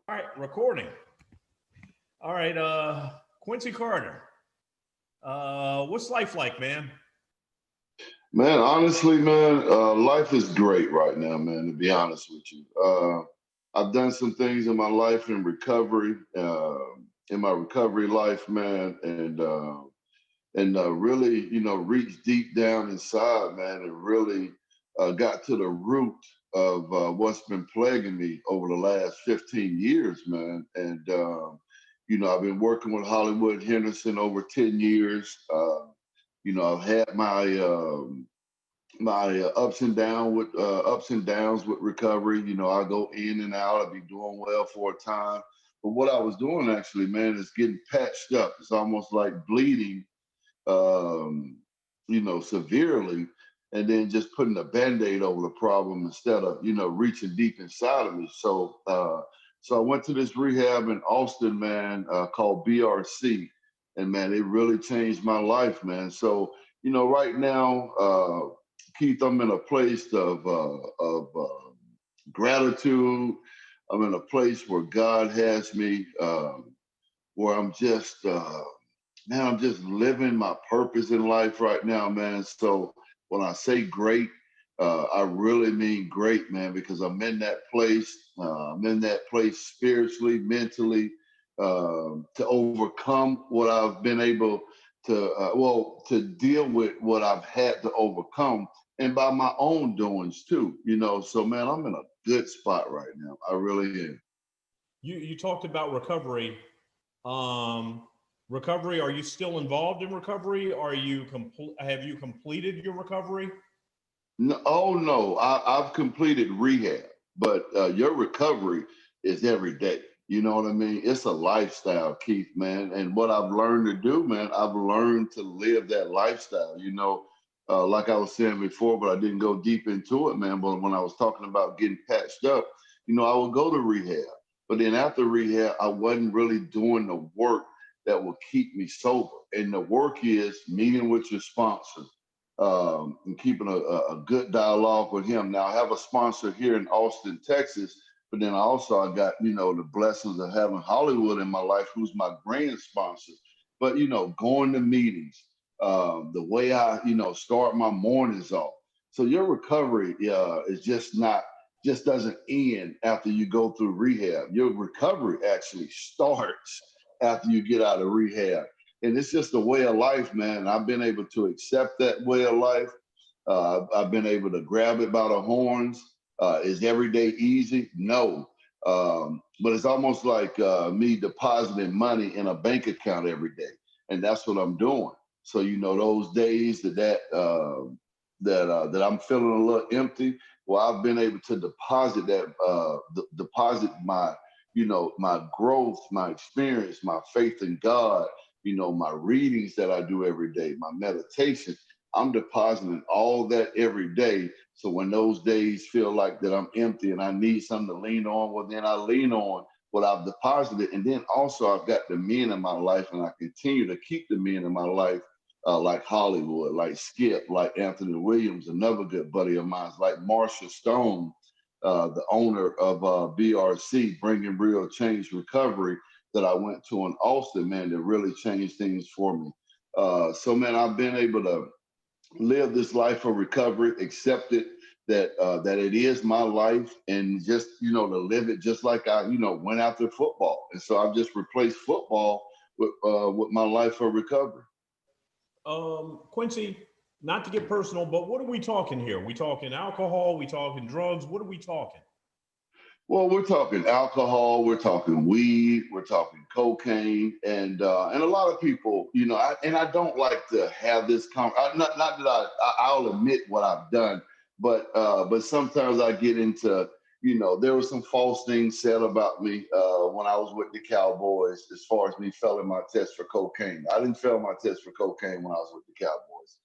All right, recording. All right, Quincy Carter. What's life like, man? Man, honestly, man, life is great right now, man, to be honest with you. I've done some things in my life in my recovery life, man, and really, reached deep down inside, man, and really got to the root of what's been plaguing me over the last 15 years, man. I've been working with Hollywood Henderson over 10 years. I've had my ups and downs with recovery. I go in and out. I'll be doing well for a time, but what I was doing actually, man, is getting patched up. It's almost like bleeding, um, severely, and then just putting a band-aid over the problem instead of reaching deep inside of me. So I went to this rehab in Austin, man, called BRC, and man, it really changed my life, man. So right now, Keith, I'm in a place of gratitude. I'm in a place where God has me, where I'm just living my purpose in life right now, man. So when I say great, I really mean great, man, because I'm in that place. I'm in that place spiritually, mentally, to overcome what I've been able to deal with what I've had to overcome, and by my own doings too. So man, I'm in a good spot right now. I really am. You talked about recovery. Um, Recovery. Are you still involved in recovery? Are you Have you completed your recovery? No, oh no, I've completed rehab, but your recovery is every day. You know what I mean? It's a lifestyle, Keith, man. And what I've learned to do, man, I've learned to live that lifestyle. Like I was saying before, but I didn't go deep into it, man. But when I was talking about getting patched up, I would go to rehab, but then after rehab, I wasn't really doing the work that would keep me sober. And the work is meeting with your sponsor, and keeping a good dialogue with him. Now I have a sponsor here in Austin, Texas, but then I got the blessings of having Hollywood in my life, who's my grand sponsor. But going to meetings, the way I start my mornings off. So your recovery is just doesn't end after you go through rehab. Your recovery actually starts after you get out of rehab, and it's just a way of life, man. I've been able to accept that way of life. I've been able to grab it by the horns. Is every day easy? No. But it's almost like me depositing money in a bank account every day, and that's what I'm doing. So those days that I'm feeling a little empty, well, I've been able to deposit deposit my growth, my experience, my faith in God, my readings that I do every day, my meditation. I'm depositing all that every day. So when those days feel like that I'm empty and I need something to lean on, well, then I lean on what I've deposited. And then also I've got the men in my life, and I continue to keep the men in my life, like Hollywood, like Skip, like Anthony Williams, another good buddy of mine, like Marsha Stone, the owner of BRC, Bringing Real Change Recovery, that I went to in Austin, man, that really changed things for me. So, man, I've been able to live this life of recovery, accept it that it is my life, and just to live it just like I went after football, and so I've just replaced football with my life of recovery. Quincy, not to get personal, but what are we talking here? We talking alcohol? We talking drugs? What are we talking? Well, we're talking alcohol, we're talking weed, we're talking cocaine, and a lot of people, I don't like to have this not that I'll admit what I've done, but sometimes I get into, there were some false things said about me when I was with the Cowboys, as far as me failing my test for cocaine. I didn't fail my test for cocaine when I was with the Cowboys.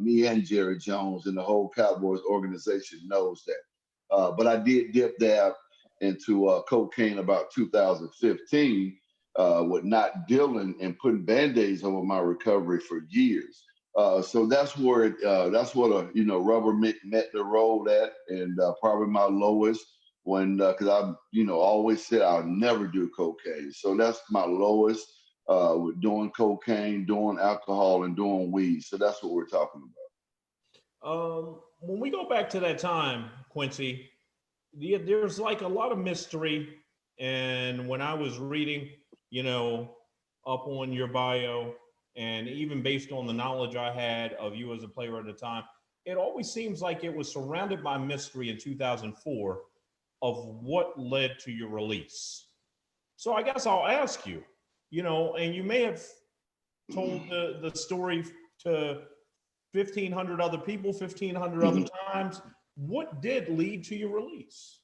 Me and Jerry Jones and the whole Cowboys organization knows that. But I did dip dab into cocaine about 2015, with not dealing and putting band-aids over my recovery for years. So that's what a rubber met the road at, and probably my lowest when because I always said I'll never do cocaine. So that's my lowest with doing cocaine, doing alcohol, and doing weed. So that's what we're talking When we go back to that time, Quincy, there's like a lot of mystery. And when I was reading, you know, up on your bio, and even based on the knowledge I had of you as a player at the time, it always seems like it was surrounded by mystery in 2004 of what led to your release. So I guess I'll ask you, and you may have told the story to 1,500 other people, 1,500 other about. times. What did lead to your release?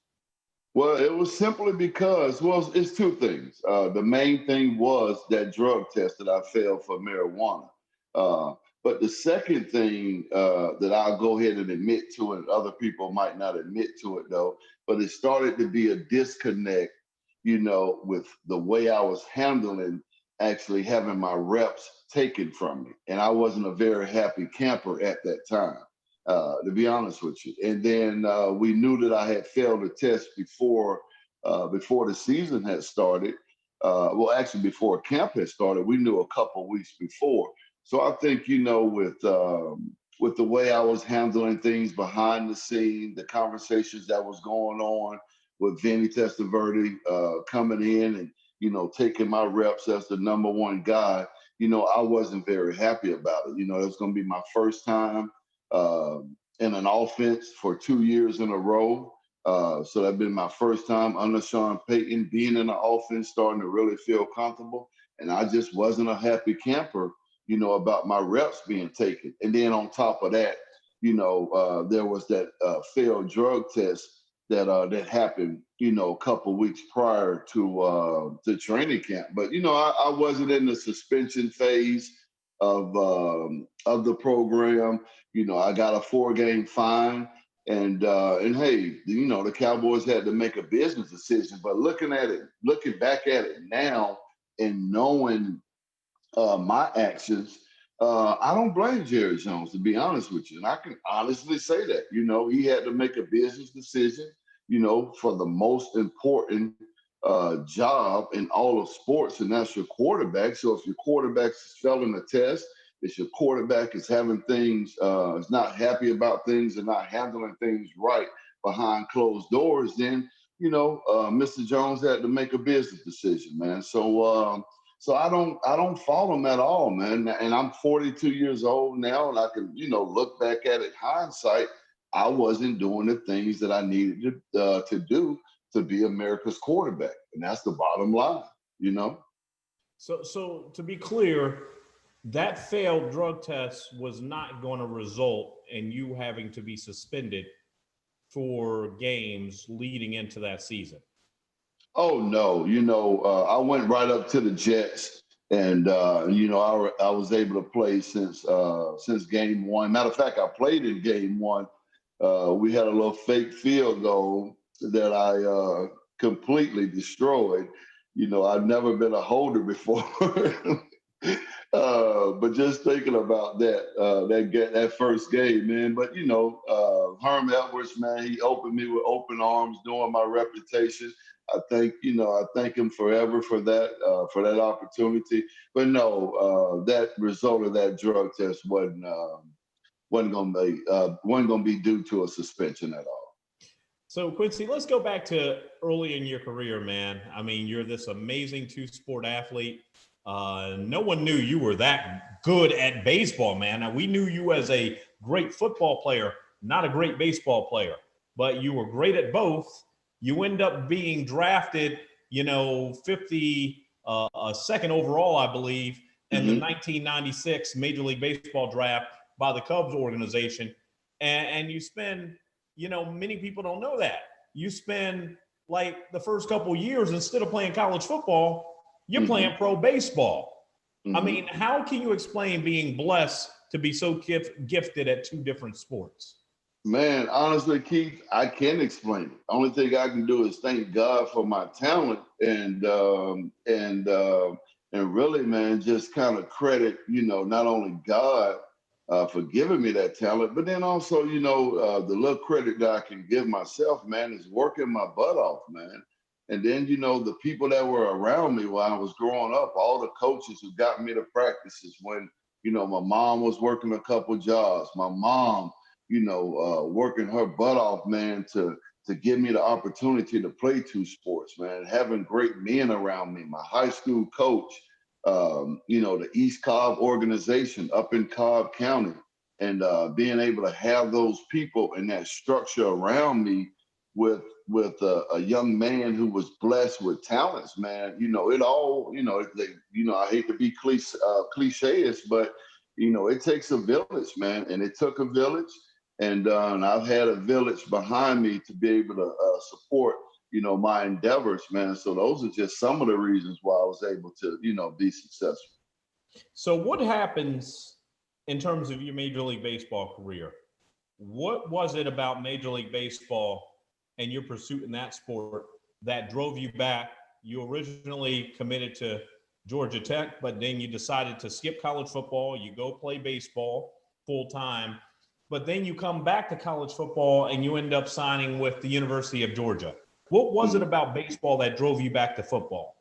Well, it was simply because, well, it's two things. The main thing was that drug test that I failed for marijuana. But the second thing that I'll go ahead and admit to, and other people might not admit to it though, but it started to be a disconnect, with the way I was handling actually having my reps taken from me. And I wasn't a very happy camper at that time, to be honest with you. And then we knew that I had failed a test before the season had started. Well, actually, before camp had started, we knew a couple weeks before. So I think, with the way I was handling things behind the scene, the conversations that was going on with Vinny Testaverde coming in and, taking my reps as the number one guy, I wasn't very happy about it. It was going to be my first time in an offense for 2 years in a row. So that'd been my first time under Sean Payton, being in the offense, starting to really feel comfortable. And I just wasn't a happy camper, about my reps being taken. And then on top of that, there was that failed drug test that happened, a couple weeks prior to training camp. But I wasn't in the suspension phase of the program. I got a 4-game fine, and hey, the Cowboys had to make a business decision. But looking back at it now, and knowing my actions, I don't blame Jerry Jones, to be honest with you. And I can honestly say that, he had to make a business decision, for the most important job in all of sports, and that's your quarterback. So if your quarterback is failing a test, if your quarterback is having things, is not happy about things and not handling things right behind closed doors, then, Mr. Jones had to make a business decision, man. So I don't fault him at all, man. And I'm 42 years old now, and I can, look back at it hindsight. I wasn't doing the things that I needed to do to be America's quarterback, and that's the bottom line. So to be clear, that failed drug test was not going to result in you having to be suspended for games leading into that season. Oh no, I went right up to the Jets, and I was able to play since game one. Matter of fact, I played in game one. We had a little fake field goal that I completely destroyed. I've never been a holder before. But just thinking about that first game, man. But Herm Edwards, man, he opened me with open arms, knowing my reputation. I thank him forever for that opportunity. But no, that result of that drug test wasn't gonna be due to a suspension at all. So Quincy, let's go back to early in your career, man. I mean, you're this amazing two-sport athlete. No one knew you were that good at baseball, man. Now, we knew you as a great football player, not a great baseball player, but you were great at both. You end up being drafted, 52nd overall, I believe, in the 1996 Major League Baseball draft by the Cubs organization. And you spend, many people don't know that. You spend like the first couple of years, instead of playing college football, you're playing pro baseball. I mean, how can you explain being blessed to be so gifted at two different sports? Man, honestly, Keith, I can't explain it. Only thing I can do is thank God for my talent and really, man, just kind of credit, not only God, for giving me that talent. But then also, the little credit that I can give myself, man, is working my butt off, man. And then, the people that were around me while I was growing up, all the coaches who got me to practices when, my mom was working a couple jobs, my mom, working her butt off, man, to give me the opportunity to play two sports, man. Having great men around me, my high school coach, the East Cobb organization up in Cobb County, and being able to have those people and that structure around me with a young man who was blessed with talents, man. It all, I hate to be cliches, but it takes a village, man, and it took a village. And I've had a village behind me to be able to support, my endeavors, man. So those are just some of the reasons why I was able to, be successful. So what happens in terms of your Major League Baseball career? What was it about Major League Baseball and your pursuit in that sport that drove you back? You originally committed to Georgia Tech, but then you decided to skip college football. You go play baseball full time, but then you come back to college football and you end up signing with the University of Georgia. What was it about baseball that drove you back to football?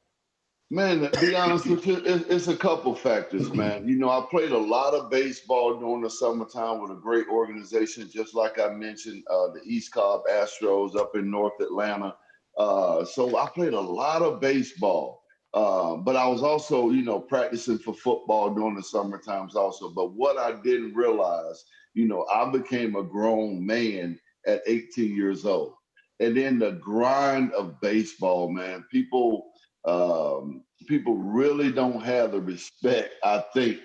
Man, to be honest with you, it's a couple factors, man. I played a lot of baseball during the summertime with a great organization, just like I mentioned, the East Cobb Astros up in North Atlanta. So I played a lot of baseball, but I was also, practicing for football during the summer times also. But what I didn't realize, I became a grown man at 18 years old. And then the grind of baseball, man, people really don't have the respect, I think,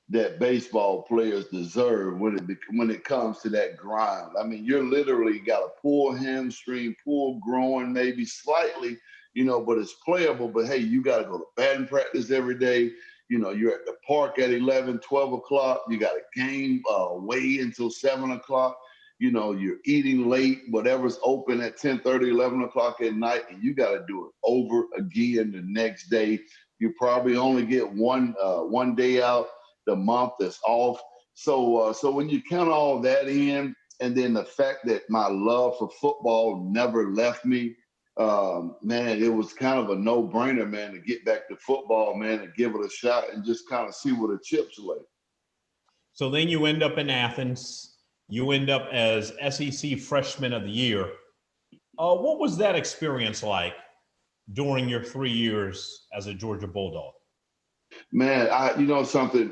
that baseball players deserve when it comes to that grind. I mean, you're literally got a pull hamstring, pull groin, maybe slightly, but it's playable. But hey, you got to go to batting practice every day. You're at the park at 11, 12 o'clock. You got a game way until 7 o'clock. You're eating late, whatever's open at 10:30, 11 o'clock at night, and you got to do it over again the next day. You probably only get one day out the month that's off. So when you count all that in, and then the fact that my love for football never left me, man, it was kind of a no-brainer, man, to get back to football, man, and give it a shot and just kind of see where the chips lay. So then you end up in Athens. You end up as SEC Freshman of the Year. What was that experience like during your 3 years as a Georgia Bulldog? Man, something.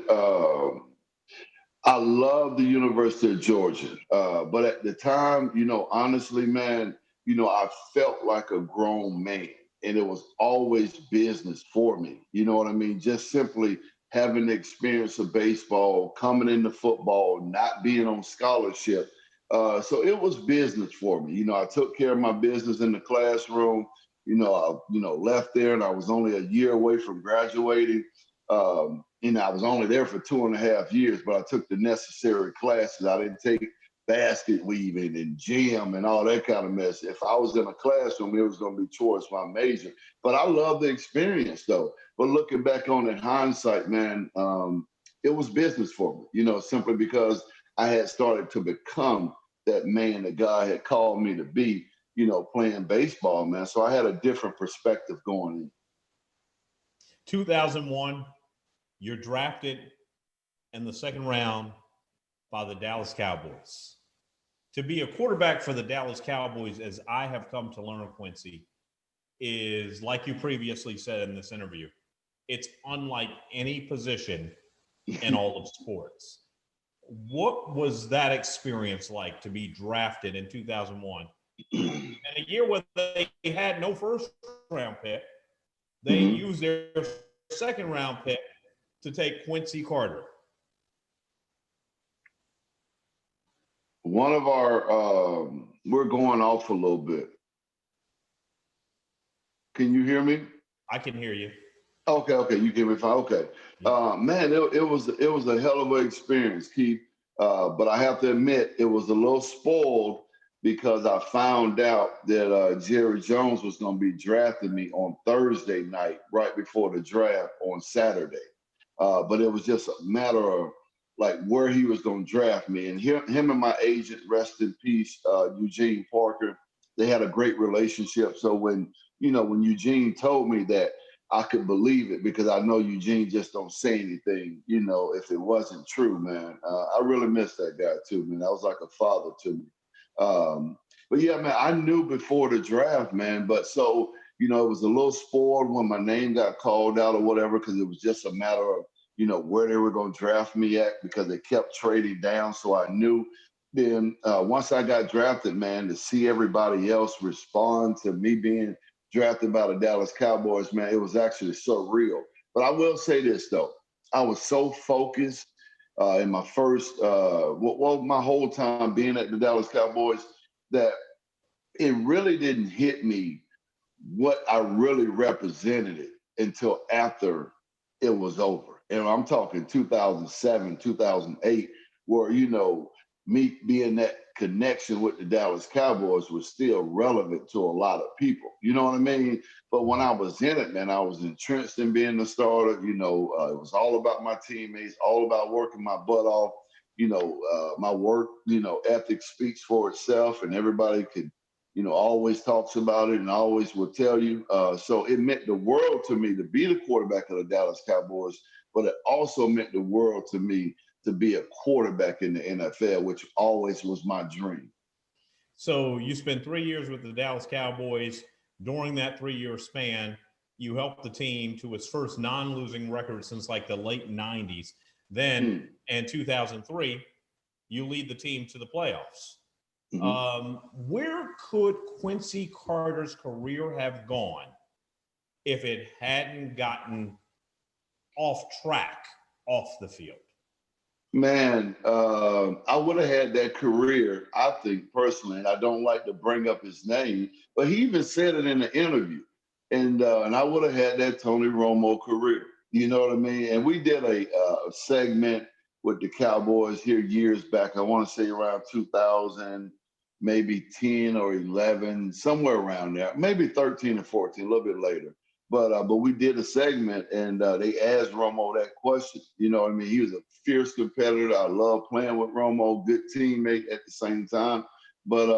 I love the University of Georgia, but at the time, honestly, man, I felt like a grown man, and it was always business for me. You know what I mean? Just simply having the experience of baseball, coming into football, not being on scholarship. So it was business for me. I took care of my business in the classroom. I left there, and I was only a year away from graduating. I was only there for 2.5 years, but I took the necessary classes. I didn't take basket weaving and gym and all that kind of mess. If I was in a classroom, it was going to be towards my major. But I love the experience, though. But looking back on it in hindsight, man, it was business for me, simply because I had started to become that man that God had called me to be, playing baseball, man. So I had a different perspective going in. 2001, you're drafted in the second round by the Dallas Cowboys. To be a quarterback for the Dallas Cowboys, as I have come to learn, Quincy, is, like you previously said in this interview, it's unlike any position in all of sports. What was that experience like to be drafted in 2001? In a year where they had no first round pick, they used their second round pick to take Quincy Carter. One of our, we're going off a little bit. Can you hear me? I can hear you. Okay, you can hear me fine. Okay, man, it was a hell of an experience, Keith. But I have to admit, it was a little spoiled because I found out that Jerry Jones was going to be drafting me on Thursday night, right before the draft on Saturday. But it was just a matter of like where he was going to draft me. And him and my agent, rest in peace, Eugene Parker, they had a great relationship. So when Eugene told me that, I could believe it, because I know Eugene just don't say anything, if it wasn't true, man. I really miss that guy too, man. That was like a father to me. But yeah, man, I knew before the draft, man. But so, it was a little spoiled when my name got called out or whatever, because it was just a matter of, where they were going to draft me at, because they kept trading down. So I knew. Then once I got drafted, man, to see everybody else respond to me being drafted by the Dallas Cowboys, man, it was actually surreal. But I will say this, though. I was so focused in my first, my whole time being at the Dallas Cowboys, that it really didn't hit me what I really represented it until after it was over. And I'm talking 2007, 2008, where, me being that connection with the Dallas Cowboys was still relevant to a lot of people. You know what I mean? But when I was in it, man, I was entrenched in being the starter. It was all about my teammates, all about working my butt off. My work, ethic speaks for itself, and everybody could, always talks about it and always will tell you. So it meant the world to me to be the quarterback of the Dallas Cowboys, but it also meant the world to me to be a quarterback in the NFL, which always was my dream. So you spent 3 years with the Dallas Cowboys. During that 3-year span, you helped the team to its first non-losing record since like the late 90s. Then in 2003, you lead the team to the playoffs. Where could Quincy Carter's career have gone if it hadn't gotten off track off the field? Man, I would have had that career, I think, personally, and I don't like to bring up his name, but he even said it in the interview. And I would have had that Tony Romo career. You know what I mean? And we did a segment with the Cowboys here years back. I want to say around 2000, maybe 10 or 11, somewhere around there, maybe 13 or 14, a little bit later. But we did a segment, and they asked Romo that question. You know what I mean? He was a fierce competitor. I love playing with Romo, good teammate at the same time. But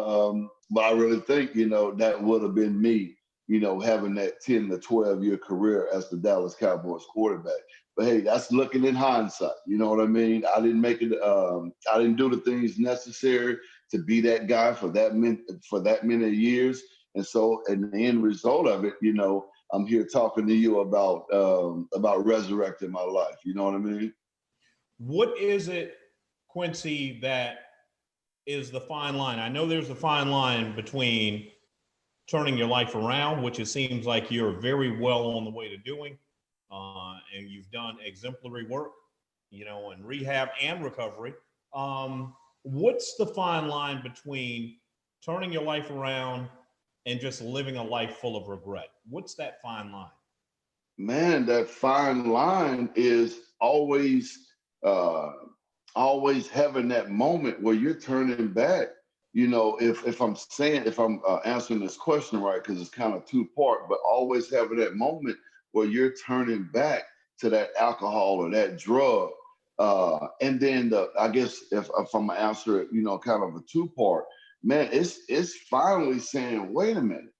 I really think, that would have been me, having that 10 to 12-year career as the Dallas Cowboys quarterback. But hey, that's looking in hindsight. You know what I mean? I didn't make it. I didn't do the things necessary to be that guy for that many years. And so, and the end result of it, I'm here talking to you about resurrecting my life. You know what I mean? What is it, Quincy, that is the fine line? I know there's a fine line between turning your life around, which it seems like you're very well on the way to doing, and you've done exemplary work, in rehab and recovery. What's the fine line between turning your life around and just living a life full of regret? What's that fine line? Man, that fine line is always having that moment where you're turning back. If I'm answering this question right, because it's kind of two-part, but always having that moment where you're turning back to that alcohol or that drug. And then I guess if I'm gonna answer it, kind of a two-part, man, it's finally saying, wait a minute,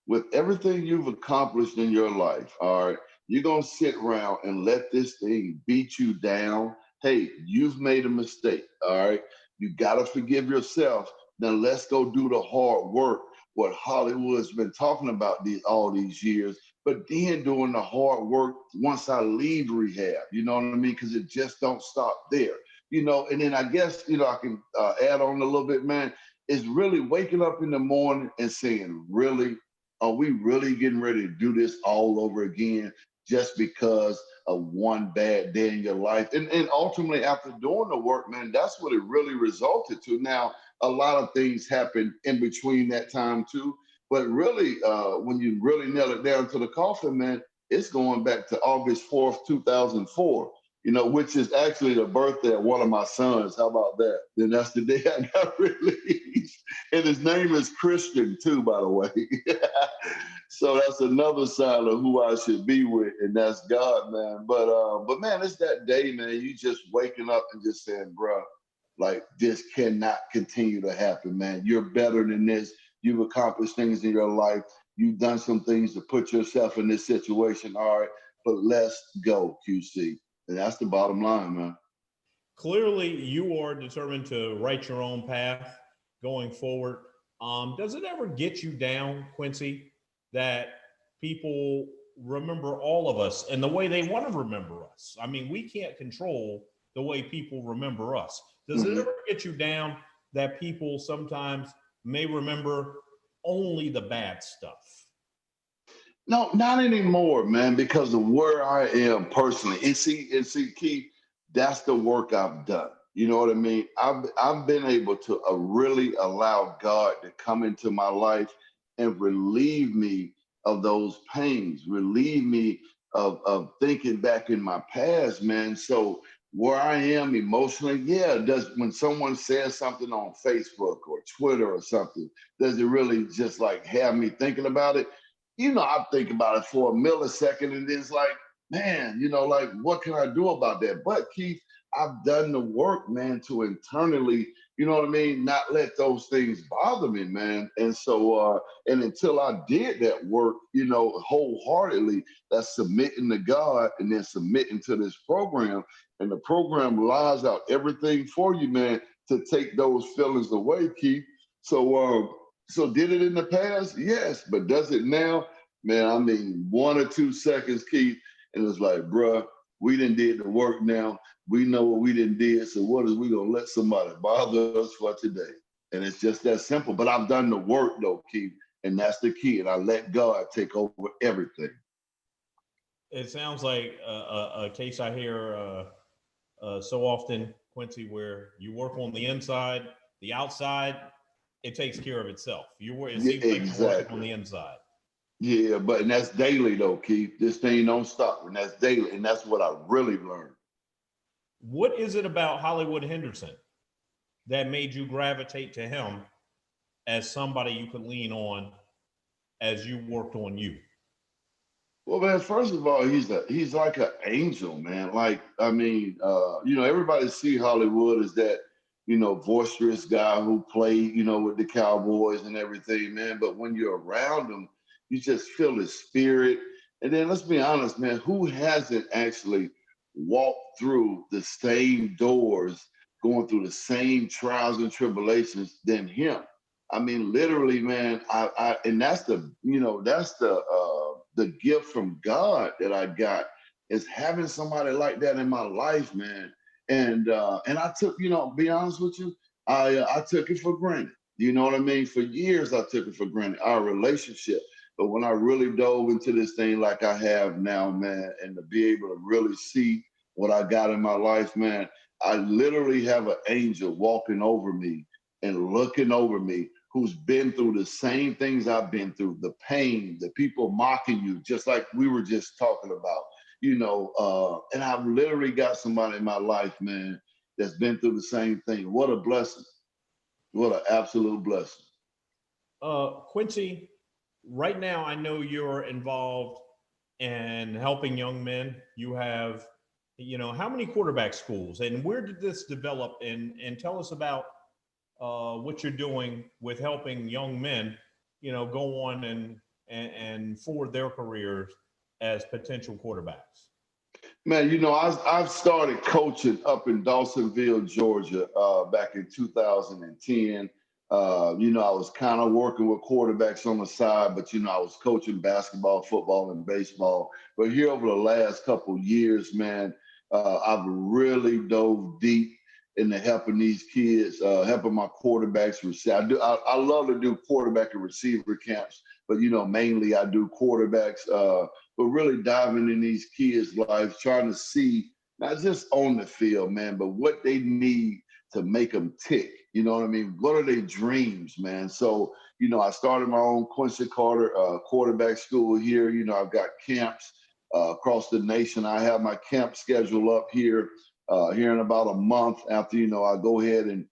with everything you've accomplished in your life, all right, you're gonna sit around and let this thing beat you down. Hey, you've made a mistake, all right? You gotta forgive yourself. Now let's go do the hard work, what Hollywood's been talking about all these years, but then doing the hard work once I leave rehab, you know what I mean? Because it just don't stop there, and then I guess, I can add on a little bit, man, is really waking up in the morning and saying, really, are we really getting ready to do this all over again just because of one bad day in your life? And ultimately, after doing the work, man, that's what it really resulted to. Now, a lot of things happen in between that time too, but really, when you really nail it down to the coffin, man, it's going back to August 4th, 2004. Which is actually the birthday of one of my sons. How about that? Then that's the day I got released. And his name is Christian too, by the way. So that's another side of who I should be with, and that's God, man. But man, it's that day, man. You just waking up and just saying, bro, like this cannot continue to happen, man. You're better than this. You've accomplished things in your life. You've done some things to put yourself in this situation. All right, but let's go, QC. And that's the bottom line, man. Clearly, you are determined to write your own path going forward. Does it ever get you down, Quincy, that people remember all of us and the way they want to remember us? I mean, we can't control the way people remember us. Does it Mhm. ever get you down that people sometimes may remember only the bad stuff? No, not anymore, man, because of where I am personally. And see, Keith, that's the work I've done. You know what I mean? I've been able to really allow God to come into my life and relieve me of those pains, relieve me of thinking back in my past, man. So where I am emotionally, yeah, does when someone says something on Facebook or Twitter or something, does it really just like have me thinking about it? I think about it for a millisecond and it's like, man, like what can I do about that? But Keith, I've done the work, man, to internally, you know what I mean, not let those things bother me, man. And so, and until I did that work, wholeheartedly, that's submitting to God and then submitting to this program. And the program lies out everything for you, man, to take those feelings away, Keith. So did it in the past? Yes. But does it now? Man, I mean, 1 or 2 seconds, Keith, and it's like, bruh, we done did the work now. We know what we done did. So what is we gonna let somebody bother us for today? And it's just that simple. But I've done the work though, Keith, and that's the key. And I let God take over everything. It sounds like a case I hear so often, Quincy, where you work on the inside, the outside, it takes care of itself. It Yeah, seems like you're working on exactly. the inside. Yeah, but and that's daily though, Keith. This thing don't stop, and that's daily, and that's what I really learned. What is it about Hollywood Henderson that made you gravitate to him as somebody you could lean on as you worked on you? Well, man, first of all, he's like an angel, man. Like, I mean, everybody see Hollywood as that, boisterous guy who played, with the Cowboys and everything, man. But when you're around him, you just feel his spirit. And then let's be honest, man, who hasn't actually walked through the same doors, going through the same trials and tribulations than him? I mean, literally, man, and that's the gift from God that I got is having somebody like that in my life, man. And I took, be honest with you, I took it for granted. You know what I mean? For years I took it for granted, our relationship. But when I really dove into this thing like I have now, man, and to be able to really see what I got in my life, man, I literally have an angel walking over me and looking over me who's been through the same things I've been through, the pain, the people mocking you, just like we were just talking about, and I've literally got somebody in my life, man, that's been through the same thing. What a blessing. What an absolute blessing. Quincy, right now I know you're involved in helping young men. You have, how many quarterback schools and where did this develop? And tell us about what you're doing with helping young men, go on and forward their careers as potential quarterbacks. Man, I've started coaching up in Dawsonville, Georgia, back in 2010. I was kind of working with quarterbacks on the side, but I was coaching basketball, football, and baseball. But here over the last couple years, man, I've really dove deep into helping these kids, helping my quarterbacks receive. I love to do quarterback and receiver camps, but mainly I do quarterbacks. But really diving in these kids' lives, trying to see not just on the field, man, but what they need to make them tick. You know what I mean? What are their dreams, man? So, I started my own Quincy Carter quarterback school here. I've got camps across the nation. I have my camp schedule up here in about a month after, I go ahead and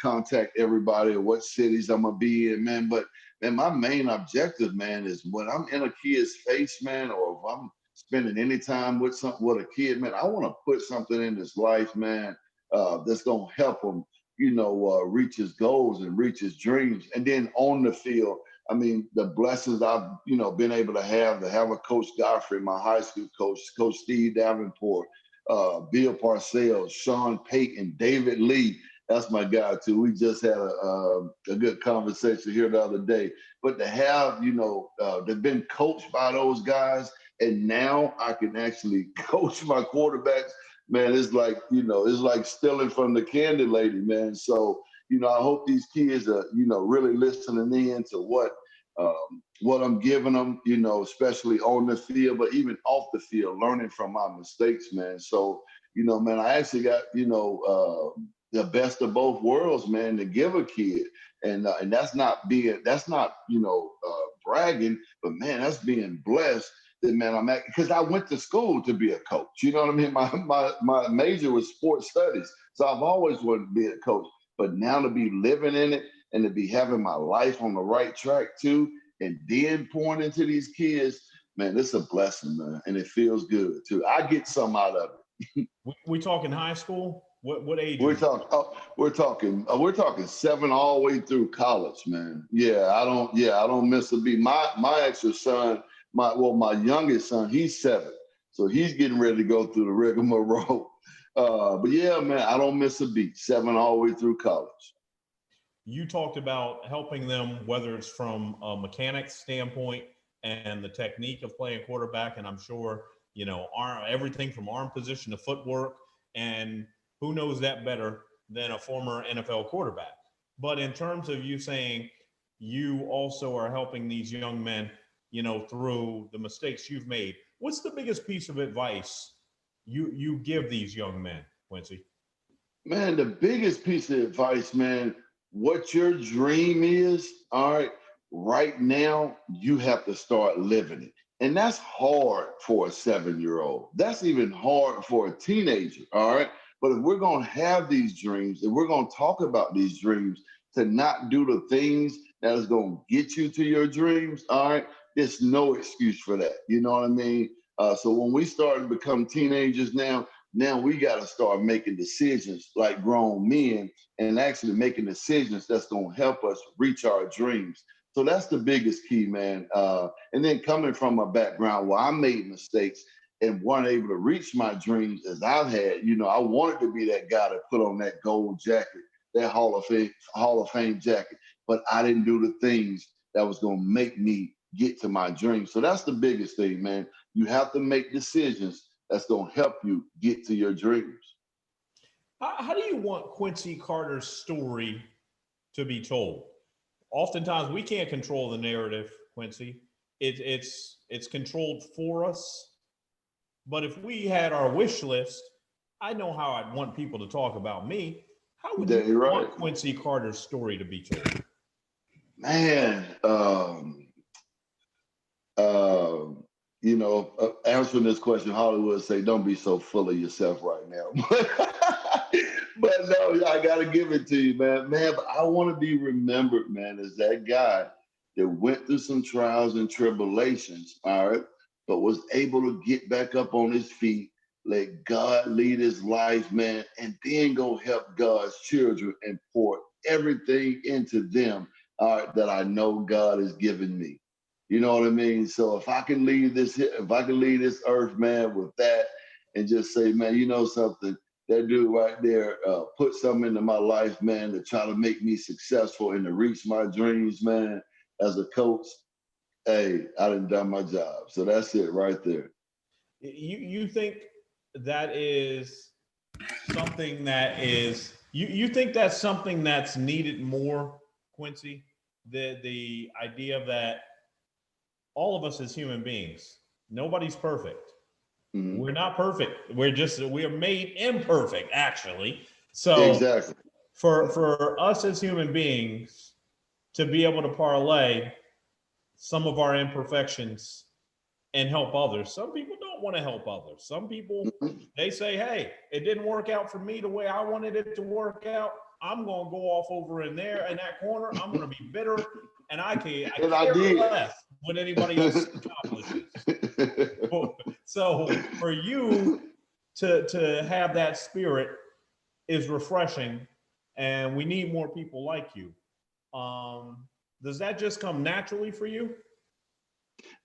contact everybody or what cities I'm going to be in, man. But And my main objective, man, is when I'm in a kid's face, man, or if I'm spending any time with a kid, man, I want to put something in his life, man, that's gonna help him, reach his goals and reach his dreams. And then on the field, I mean, the blessings I've, been able to have a Coach Godfrey, my high school coach, Coach Steve Davenport, Bill Parcells, Sean Payton, David Lee. That's my guy too. We just had a good conversation here the other day. But to have, they've been coached by those guys, and now I can actually coach my quarterbacks. Man, it's like, it's like stealing from the candy lady, man. So, I hope these kids are, really listening in to what I'm giving them, especially on the field, but even off the field, learning from my mistakes, man. So, man, I actually got, the best of both worlds, man, to give a kid. And that's not, bragging, but man, that's being blessed that, man, because I went to school to be a coach. You know what I mean? My major was sports studies. So I've always wanted to be a coach, but now to be living in it and to be having my life on the right track too, and then pouring into these kids, man, it's a blessing, man. And it feels good too. I get some out of it. We talking high school? What age? We're talking 7 all the way through college, man. I don't miss a beat. My extra son, my youngest son, he's 7, so he's getting ready to go through the rigmarole. But yeah, man, I don't miss a beat. 7 all the way through college. You talked about helping them, whether it's from a mechanics standpoint and the technique of playing quarterback, and I'm sure everything from arm position to footwork, and who knows that better than a former NFL quarterback. But in terms of you saying you also are helping these young men, through the mistakes you've made, what's the biggest piece of advice you give these young men, Quincy? Man, the biggest piece of advice, man, what your dream is, all right now, you have to start living it. And that's hard for a 7-year-old. That's even hard for a teenager, all right? But if we're going to have these dreams, if we're going to talk about these dreams, to not do the things that is going to get you to your dreams, all right, there's no excuse for that. You know what I mean? So when we start to become teenagers now we got to start making decisions like grown men and actually making decisions that's going to help us reach our dreams. So that's the biggest key, man. And then coming from a background where I made mistakes and weren't able to reach my dreams as I've had, I wanted to be that guy that put on that gold jacket, that Hall of Fame jacket, but I didn't do the things that was going to make me get to my dreams. So that's the biggest thing, man. You have to make decisions that's going to help you get to your dreams. How do you want Quincy Carter's story to be told? Oftentimes we can't control the narrative, Quincy. It's controlled for us. But if we had our wish list, I know how I'd want people to talk about me. How would you want Quincy Carter's story to be told? Man, answering this question, Hollywood say, don't be so full of yourself right now. But no, I got to give it to you, man. Man, but I want to be remembered, man, as that guy that went through some trials and tribulations, all right, but was able to get back up on his feet, let God lead his life, man, and then go help God's children and pour everything into them, all right, that I know God has given me. You know what I mean? So if I can leave this earth, man, with that, and just say, man, you know something, that dude right there put something into my life, man, to try to make me successful and to reach my dreams, man, as a coach. Hey, I done my job. So that's it right there. You think that is something that is you think that's something that's needed more, Quincy? The idea that all of us as human beings, nobody's perfect. Mm-hmm. We're not perfect. We're made imperfect, actually. So exactly. For us as human beings to be able to parlay some of our imperfections and help others. Some people don't want to help others. Some people, they say, hey, it didn't work out for me the way I wanted it to work out. I'm going to go off over in there in that corner. I'm going to be bitter, and I And I care did. less what anybody else accomplishes. So for you to have that spirit is refreshing, and we need more people like you. Does that just come naturally for you?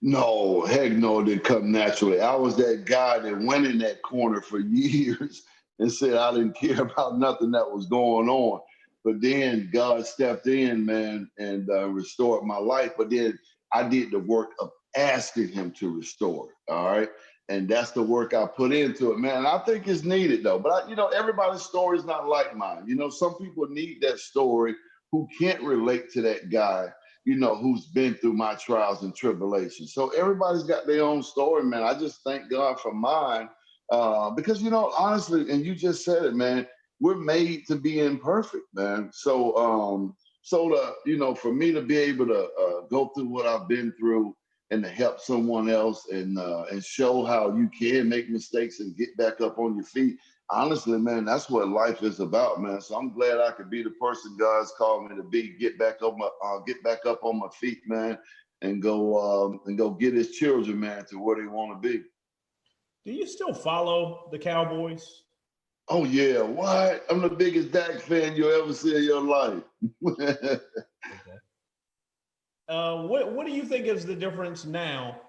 No, heck no, it didn't come naturally. I was that guy that went in that corner for years and said I didn't care about nothing that was going on. But then God stepped in, man, and restored my life. But then I did the work of asking him to restore it, all right? And that's the work I put into it, man. And I think it's needed, though. But, everybody's story is not like mine. Some people need that story who can't relate to that guy who's been through my trials and tribulations. So everybody's got their own story, man. I just thank God for mine because, honestly, and you just said it, man, we're made to be imperfect, man. So, for me to be able to go through what I've been through and to help someone else and show how you can make mistakes and get back up on your feet. Honestly, man, that's what life is about, man. So I'm glad I could be the person God's called me to be. Get back up on my feet, man, and go get his children, man, to where they want to be. Do you still follow the Cowboys? Oh yeah, what? I'm the biggest Dak fan you'll ever see in your life. Okay. What do you think is the difference now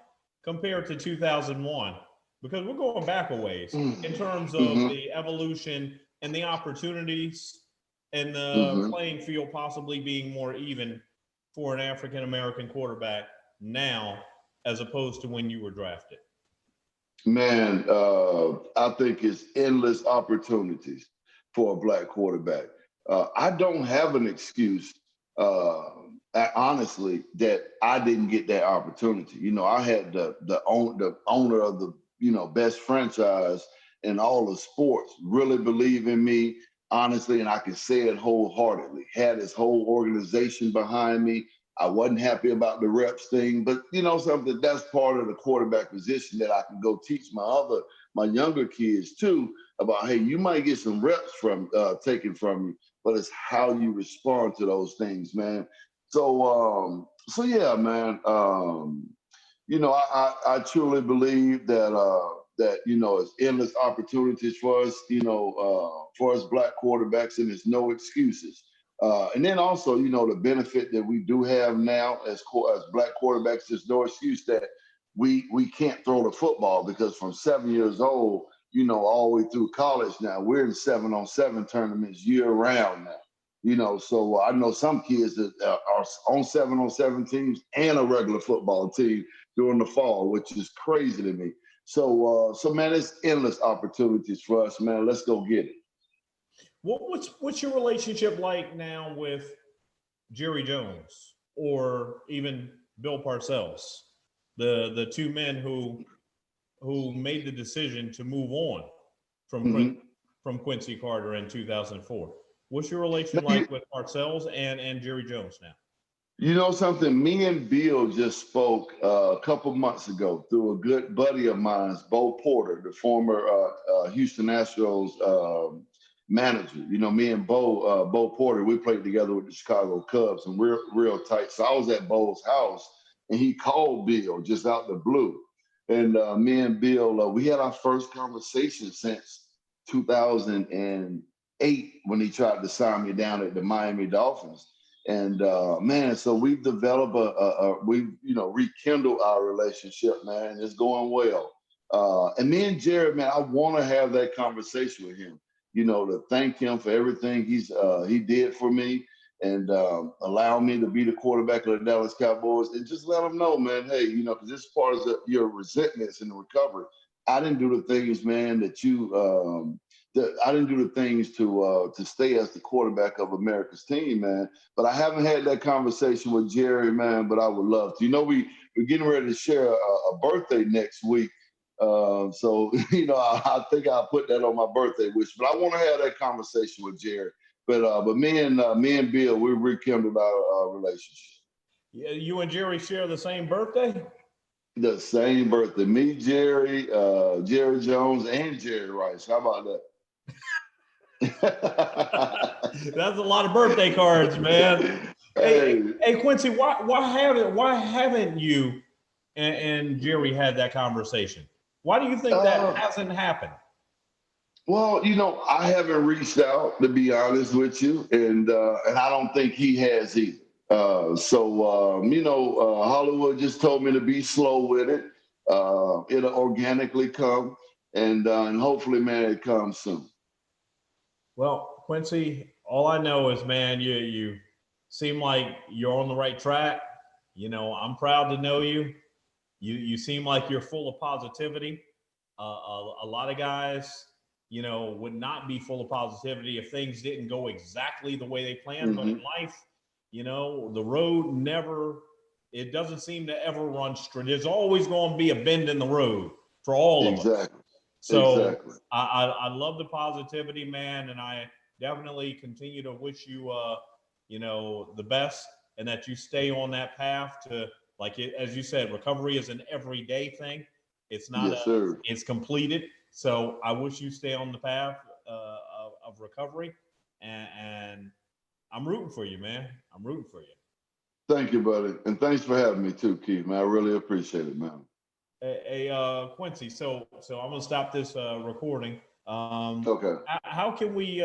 compared to 2001? Because we're going back a ways in terms of the evolution and the opportunities and the playing field possibly being more even for an African-American quarterback now as opposed to when you were drafted. Man, I think it's endless opportunities for a black quarterback. I don't have an excuse, honestly, that I didn't get that opportunity. I had the owner of the best franchise in all of sports really believe in me, honestly, and I can say it wholeheartedly. Had his whole organization behind me. I wasn't happy about the reps thing, but something that's part of the quarterback position that I can go teach my younger kids too about. Hey, you might get some reps taken from you, but it's how you respond to those things, man. So yeah, man. I truly believe that it's endless opportunities for us, for us black quarterbacks, and there's no excuses. And then also, the benefit that we do have now as black quarterbacks, there's no excuse that we can't throw the football because from 7 years old, all the way through college now, we're in 7-on-7 tournaments year round now. So I know some kids that are on 7-on-7 teams and a regular football team during the fall, which is crazy to me. So man, it's endless opportunities for us, man. Let's go get it. What's your relationship like now with Jerry Jones or even Bill Parcells, the two men who made the decision to move on from Quincy Carter in 2004? What's your relation like with Parcells and Jerry Jones now? You know something? Me and Bill just spoke a couple months ago through a good buddy of mine, Bo Porter, the former Houston Astros manager. Me and Bo Porter, we played together with the Chicago Cubs and we're real tight. So I was at Bo's house and he called Bill just out the blue. And me and Bill, we had our first conversation since 2008 when he tried to sign me down at the Miami Dolphins. And man, so we've developed we've rekindled our relationship, man. It's going well. And me and Jared, man, I want to have that conversation with him. To thank him for everything he did for me and allow me to be the quarterback of the Dallas Cowboys and just let him know, man, hey, because this is part of your resentments in the recovery. I didn't do the things, man, that you. I didn't do the things to stay as the quarterback of America's team, man. But I haven't had that conversation with Jerry, man. But I would love to. We're getting ready to share a birthday next week. So I think I'll put that on my birthday wish. But I want to have that conversation with Jerry. But me and Bill, we rekindled our relationship. Yeah, you and Jerry share the same birthday? The same birthday. Me, Jerry, Jerry Jones, and Jerry Rice. How about that? That's a lot of birthday cards, man. Hey, Quincy, why haven't you and Jerry had that conversation? Why do you think that hasn't happened? Well, I haven't reached out, to be honest with you, and I don't think he has either. Hollywood just told me to be slow with it. It'll organically come, and hopefully, man, it comes soon. Well, Quincy, all I know is, man, you seem like you're on the right track. I'm proud to know you. You seem like you're full of positivity. A lot of guys, would not be full of positivity if things didn't go exactly the way they planned. But in life, the road it doesn't seem to ever run straight. There's always going to be a bend in the road for all of us. So I love the positivity, man, and I definitely continue to wish you, the best, and that you stay on that path to, as you said, recovery is an everyday thing. It's not it's completed. So I wish you stay on the path of recovery, and I'm rooting for you, man. I'm rooting for you. Thank you, buddy, and thanks for having me too, Keith. Man, I really appreciate it, man. Hey, Quincy. So I'm gonna stop this recording. Okay. How can we